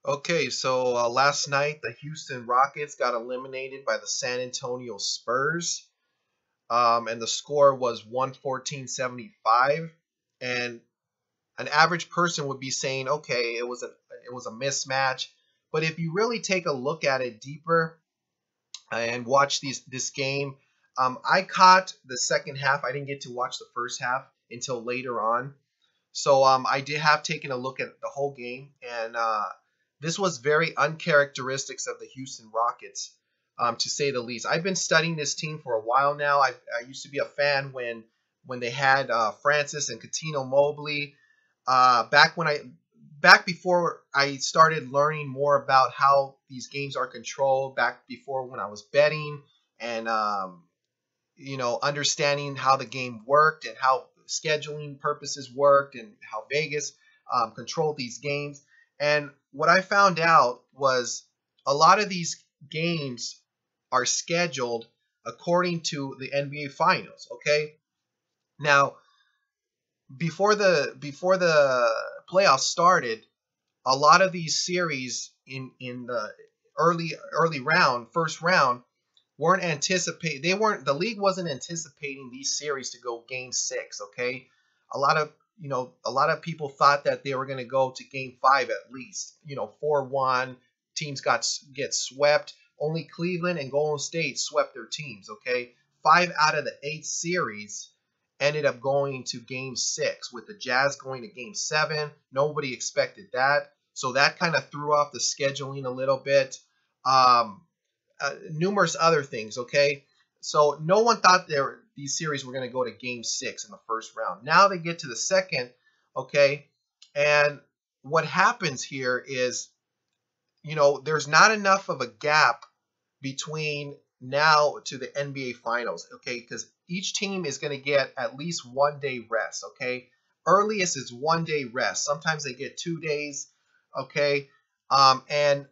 Okay, so last night the Houston Rockets got eliminated by the San Antonio Spurs, and the score was 114-75. And an average person would be saying, okay, it was a mismatch. But if you really take a look at it deeper and watch this game, I caught the second half. I didn't get to watch the first half until later on. So I did have taken a look at the whole game, and this was very uncharacteristic of the Houston Rockets, to say the least. I've been studying this team for a while now. I used to be a fan when they had Francis and Coutinho Mobley. Back when I back before I started learning more about how these games are controlled. Back before when I was betting and understanding how the game worked and how scheduling purposes worked and how Vegas controlled these games. And what I found out was a lot of these games are scheduled according to the NBA Finals. Okay, now before the playoffs started, a lot of these series in the early round, first round, weren't anticipating. They weren't. The league wasn't anticipating these series to go Game 6. Okay, a lot of people thought that they were going to go to Game 5 at least. 4-1 teams get swept. Only Cleveland and Golden State swept their teams. Okay, 5 out of the 8 series ended up going to Game 6, with the Jazz going to Game 7. Nobody expected that, so that kind of threw off the scheduling a little bit. Um, Numerous other things. Okay, so no one thought these series were going to go to Game 6 in the first round. Now they get to the second. Okay, and what happens here is, there's not enough of a gap between now to the NBA Finals. Okay, because each team is going to get at least 1 day rest. Okay, earliest is 1 day rest. Sometimes they get 2 days. Okay, and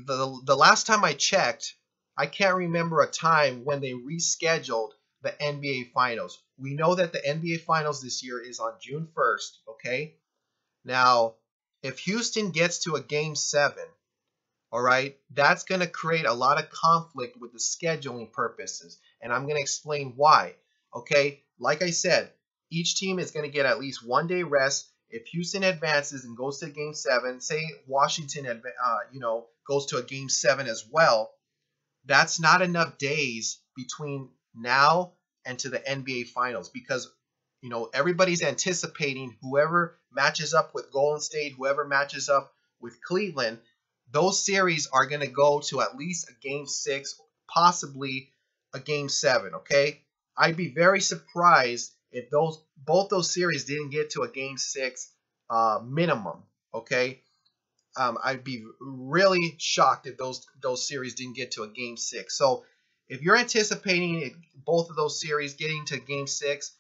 the last time I checked, I can't remember a time when they rescheduled the NBA Finals. We know that the NBA Finals this year is on June 1st, okay? Now, if Houston gets to a Game 7, all right, that's going to create a lot of conflict with the scheduling purposes, and I'm going to explain why. Okay, like I said, each team is going to get at least 1 day rest. If Houston advances and goes to Game 7, say Washington, goes to a Game 7 as well, that's not enough days between now and to the NBA Finals, because everybody's anticipating whoever matches up with Golden State, whoever matches up with Cleveland, those series are going to go to at least a Game 6, possibly a Game 7. Okay, I'd be very surprised if both those series didn't get to a Game 6 minimum. Okay, I'd be really shocked if those series didn't get to a Game 6. So if you're anticipating both of those series getting to Game 6,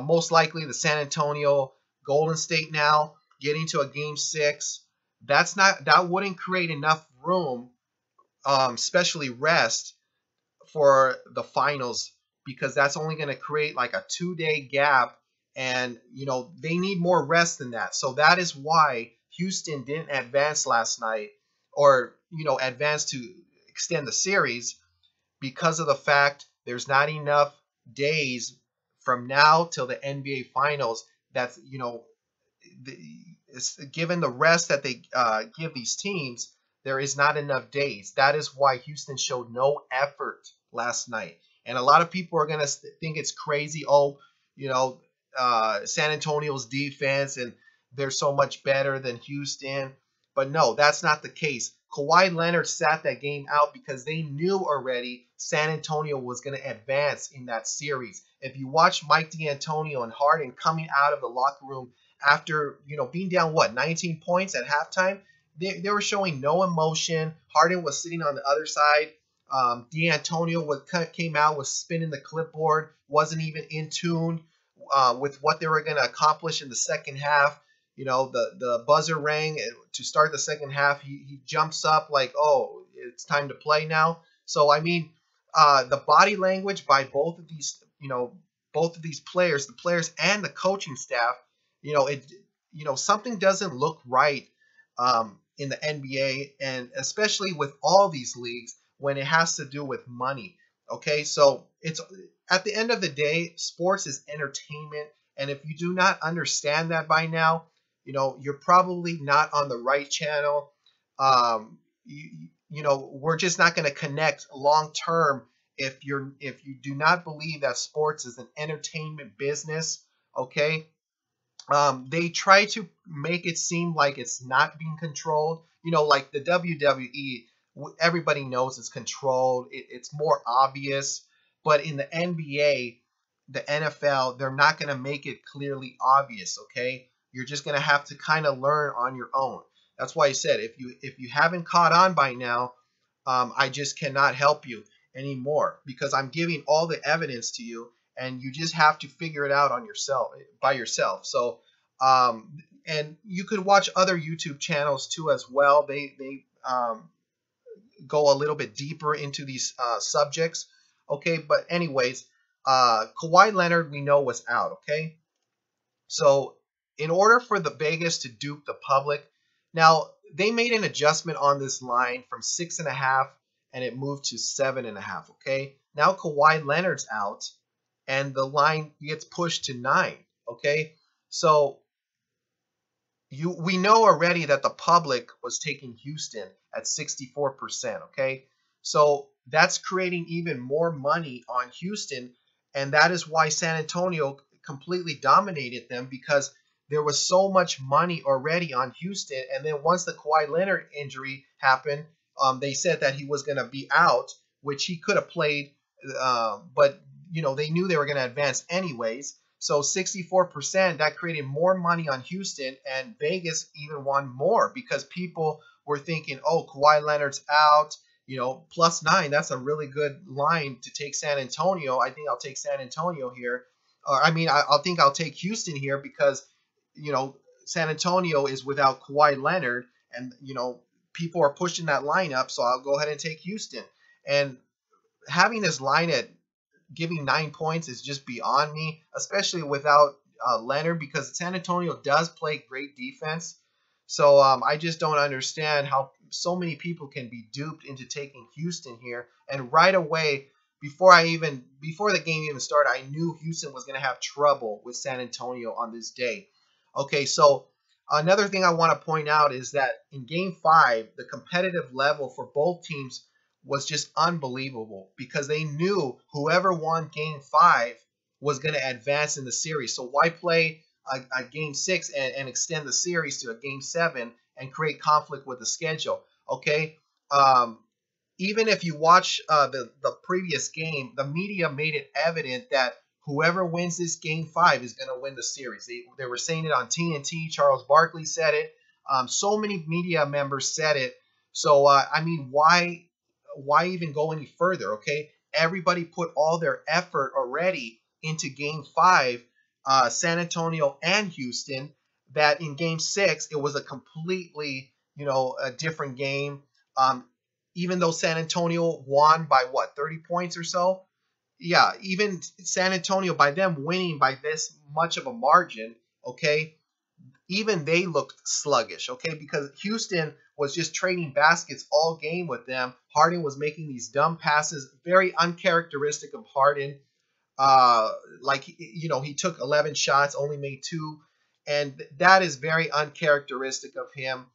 most likely the San Antonio Golden State now getting to a Game 6, that wouldn't create enough room, especially rest, for the finals, because that's only going to create like a 2 day gap, and they need more rest than that. So that is why Houston didn't advance last night, or advance to extend the series, because of the fact there's not enough days from now till the NBA Finals. That's given the rest that they give these teams, there is not enough days. That is why Houston showed no effort last night. And a lot of people are going to think it's crazy. Oh, San Antonio's defense, and they're so much better than Houston. But no, that's not the case. Kawhi Leonard sat that game out because they knew already San Antonio was going to advance in that series. If you watch Mike D'Antonio and Harden coming out of the locker room after being down 19 points at halftime, they were showing no emotion. Harden was sitting on the other side. D'Antonio came out, was spinning the clipboard, wasn't even in tune with what they were going to accomplish in the second half. The buzzer rang to start the second half. He jumps up like, oh, it's time to play now. So I mean, the body language by both of these players, the players and the coaching staff, something doesn't look right. in the NBA, and especially with all these leagues when it has to do with money. Okay, so it's at the end of the day, sports is entertainment, and if you do not understand that by now, you're probably not on the right channel. We're just not going to connect long term if you do not believe that sports is an entertainment business. Okay, they try to make it seem like it's not being controlled. Like the WWE, everybody knows it's controlled. It's more obvious. But in the NBA, the NFL, they're not going to make it clearly obvious. Okay, you're just going to have to kind of learn on your own. That's why I said if you haven't caught on by now, I just cannot help you anymore because I'm giving all the evidence to you, and you just have to figure it out on yourself by yourself. So, and you could watch other YouTube channels too as well. They go a little bit deeper into these subjects. Okay, but anyways, Kawhi Leonard we know was out. Okay, so in order for the Vegas to dupe the public, now they made an adjustment on this line from 6.5 and it moved to 7.5. Okay, now Kawhi Leonard's out and the line gets pushed to 9. Okay, so we know already that the public was taking Houston at 64%. Okay, so that's creating even more money on Houston, and that is why San Antonio completely dominated them because there was so much money already on Houston. And then once the Kawhi Leonard injury happened, they said that he was going to be out, which he could have played, but they knew they were going to advance anyways. So 64%, that created more money on Houston, and Vegas even won more because people were thinking, oh, Kawhi Leonard's out, +9. That's a really good line to take San Antonio. I think I'll take San Antonio here. Or I mean, I think I'll take Houston here because, San Antonio is without Kawhi Leonard, and, people are pushing that line up, so I'll go ahead and take Houston. And having this line at giving 9 points is just beyond me, especially without Leonard, because San Antonio does play great defense. So I just don't understand how so many people can be duped into taking Houston here. And right away, before the game even started, I knew Houston was going to have trouble with San Antonio on this day. Okay, so another thing I want to point out is that in Game 5, the competitive level for both teams was just unbelievable because they knew whoever won Game 5 was going to advance in the series. So why play a Game 6 and extend the series to a Game 7 and create conflict with the schedule? Okay, even if you watch the previous game, the media made it evident that whoever wins this Game 5 is going to win the series. They were saying it on TNT. Charles Barkley said it. So many media members said it. So, I mean, why even go any further? Okay, everybody put all their effort already into Game 5, San Antonio and Houston, that in Game 6 it was a completely a different game. Even though San Antonio won by 30 points or so, yeah, even San Antonio, by them winning by this much of a margin, okay, even they looked sluggish, okay, because Houston was just trading baskets all game with them. Harden was making these dumb passes, very uncharacteristic of Harden. He took 11 shots, only made 2, and that is very uncharacteristic of him.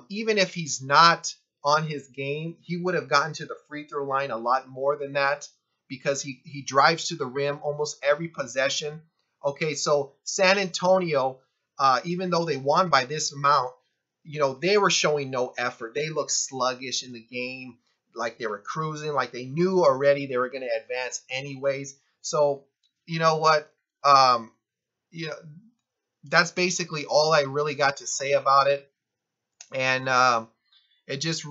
Even if he's not on his game, he would have gotten to the free throw line a lot more than that because he drives to the rim almost every possession. Okay, so San Antonio, even though they won by this amount, they were showing no effort. They looked sluggish in the game, like they were cruising, like they knew already they were going to advance anyways. So, you know what? That's basically all I really got to say about it. And it's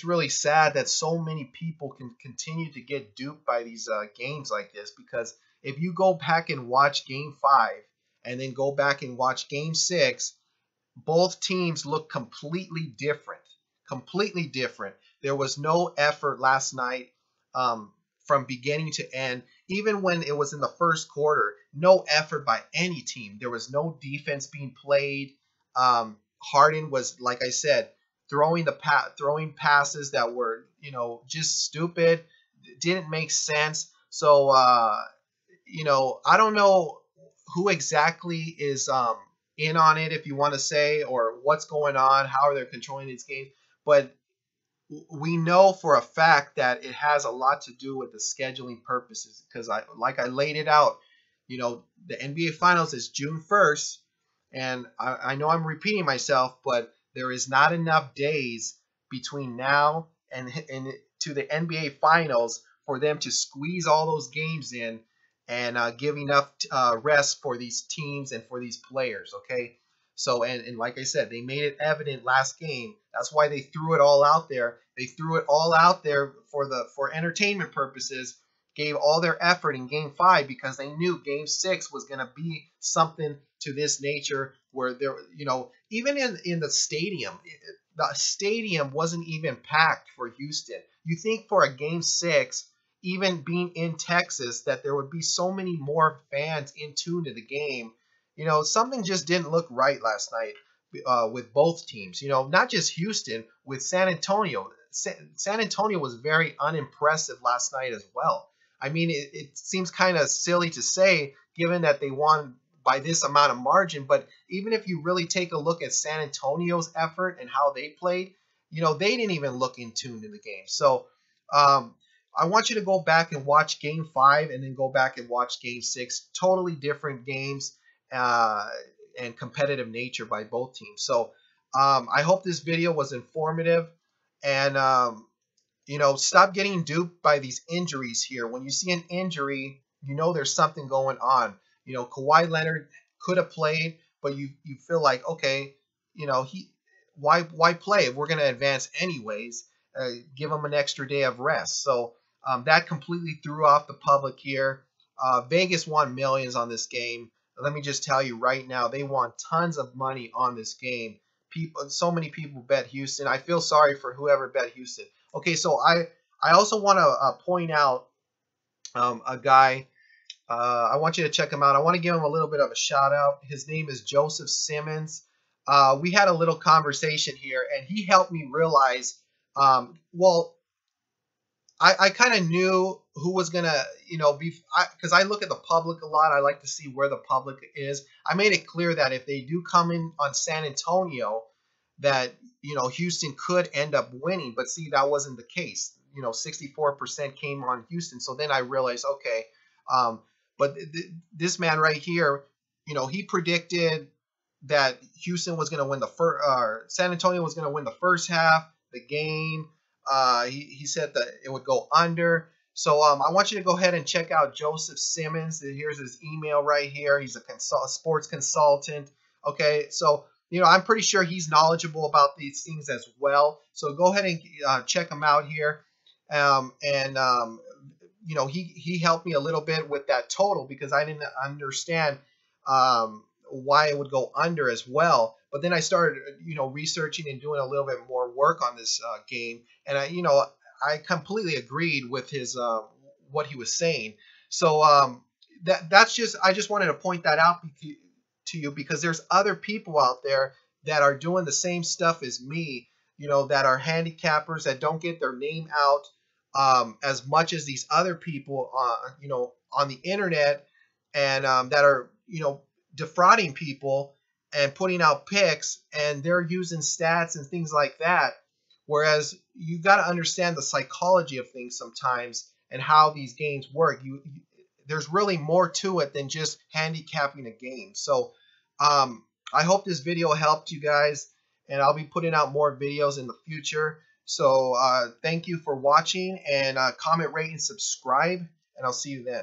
really sad that so many people can continue to get duped by these games like this, because if you go back and watch Game 5 and then go back and watch Game 6, both teams look completely different. Completely different. There was no effort last night from beginning to end. Even when it was in the first quarter, no effort by any team. There was no defense being played. Harden was, like I said, throwing passes that were, just stupid, didn't make sense. So I don't know who exactly is in on it, if you want to say, or what's going on, how are they controlling these games, but we know for a fact that it has a lot to do with the scheduling purposes, because I laid it out. The NBA Finals is June 1st, and I know I'm repeating myself, but there is not enough days between now and to the NBA Finals for them to squeeze all those games in and give enough rest for these teams and for these players. Okay, so and like I said, they made it evident last game. That's why they threw it all out there. They threw it all out there for entertainment purposes. Gave all their effort in Game 5 because they knew Game 6 was going to be something to this nature, where there, even in the stadium wasn't even packed for Houston. You think for a Game 6, even being in Texas, that there would be so many more fans in tune to the game. Something just didn't look right last night with both teams. Not just Houston, with San Antonio. San Antonio was very unimpressive last night as well. I mean, it seems kind of silly to say, given that they won by this amount of margin, but even if you really take a look at San Antonio's effort and how they played, they didn't even look in tune to the game. So I want you to go back and watch Game 5 and then go back and watch Game 6. Totally different games and competitive nature by both teams. So I hope this video was informative, and stop getting duped by these injuries here. When you see an injury, there's something going on. Kawhi Leonard could have played, but you feel like, okay, why play if we're going to advance anyways? Give him an extra day of rest. So that completely threw off the public here. Vegas won millions on this game. Let me just tell you right now, they won tons of money on this game. So many people bet Houston. I feel sorry for whoever bet Houston. Okay, so I also want to point out a guy. I want you to check him out. I want to give him a little bit of a shout out. His name is Joseph Simmons. We had a little conversation here, and he helped me realize, I kind of knew who was going to, be, because I look at the public a lot. I like to see where the public is. I made it clear that if they do come in on San Antonio, that, Houston could end up winning. But see, that wasn't the case. 64% came on Houston. So then I realized, okay, but this man right here, he predicted that Houston was going to win the first, San Antonio was going to win the first half, the game. He said that it would go under. So I want you to go ahead and check out Joseph Simmons. Here's his email right here. He's a sports consultant. Okay, so I'm pretty sure he's knowledgeable about these things as well. So go ahead and check him out here. He helped me a little bit with that total, because I didn't understand why it would go under as well. But then I started, researching and doing a little bit more work on this game, and I completely agreed with his what he was saying. So that's just, I just wanted to point that out to you, because there's other people out there that are doing the same stuff as me, that are handicappers that don't get their name out as much as these other people, on the internet, and that are, defrauding people and putting out picks, and they're using stats and things like that. Whereas you got to understand the psychology of things sometimes and how these games work. There's really more to it than just handicapping a game. So I hope this video helped you guys, and I'll be putting out more videos in the future. So thank you for watching, and comment, rate, and subscribe, and I'll see you then.